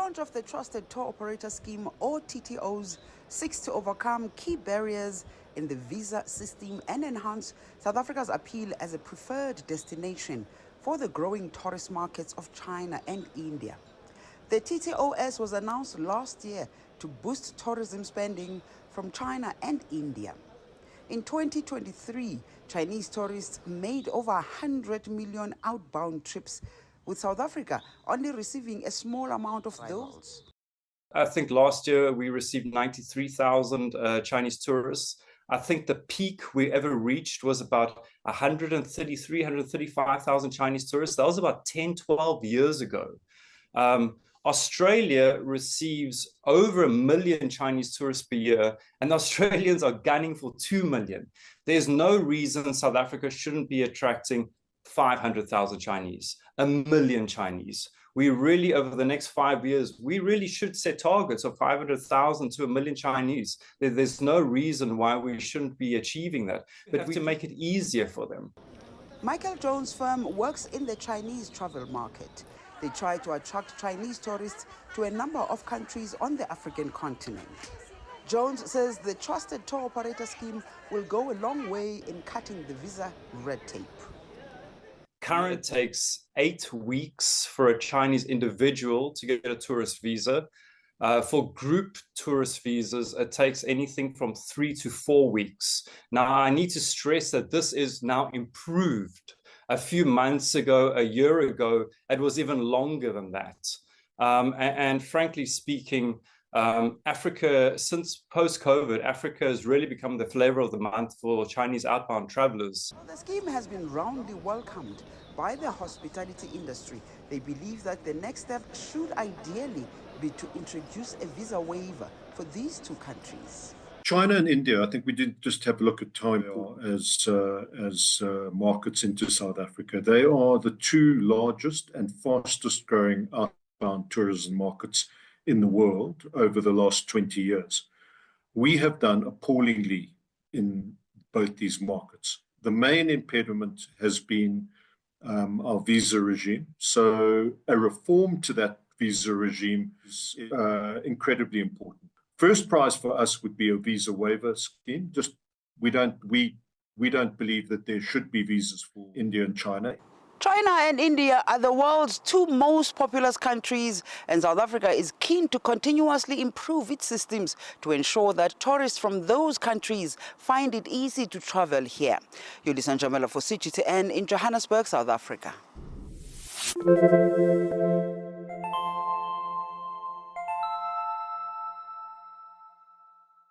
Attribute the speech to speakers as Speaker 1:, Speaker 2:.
Speaker 1: launch of the Trusted Tour Operator Scheme, or TTOs, seeks to overcome key barriers in the visa system and enhance South Africa's appeal as a preferred destination for the growing tourist markets of China and India. The TTOS was announced last year to boost tourism spending from China and India. In 2023, Chinese tourists made over 100 million outbound trips, with South Africa only receiving a small amount of those.
Speaker 2: I think last year we received 93,000 Chinese tourists. I think the peak we ever reached was about 133, 135,000 Chinese tourists. That was about 10, 12 years ago. Australia receives over 1 million Chinese tourists per year, and the Australians are gunning for 2 million. There's no reason South Africa shouldn't be attracting 500,000 Chinese, 1 million Chinese. We really, over the next 5 years, we really should set targets of 500,000 to 1 million Chinese. There's no reason why we shouldn't be achieving that, but we have to make it easier for them.
Speaker 1: Michael Jones' firm works in the Chinese travel market. They try to attract Chinese tourists to a number of countries on the African continent. Jones says the Trusted Tour Operator Scheme will go a long way in cutting the visa red tape.
Speaker 2: Currently, it takes 8 weeks for a Chinese individual to get a tourist visa. For group tourist visas, it takes anything from 3 to 4 weeks. Now, I need to stress that this is now improved. A few months ago, a year ago, it was even longer than that. And frankly speaking, Africa, since post-COVID, Africa has really become the flavor of the month for Chinese outbound travelers.
Speaker 1: The scheme has been roundly welcomed by the hospitality industry. They believe that the next step should ideally be to introduce a visa waiver for these two countries.
Speaker 3: China and India, I think we did just have a look at time as markets into South Africa. They are the two largest and fastest growing outbound tourism markets in the world over the last 20 years. We have done appallingly in both these markets. The main impediment has been our visa regime. So a reform to that visa regime is incredibly important. First prize for us would be a visa waiver scheme. We don't believe that there should be visas for India and China.
Speaker 1: China and India are the world's two most populous countries, and South Africa is keen to continuously improve its systems to ensure that tourists from those countries find it easy to travel here. Yolisa Njamela for CGTN in Johannesburg, South Africa.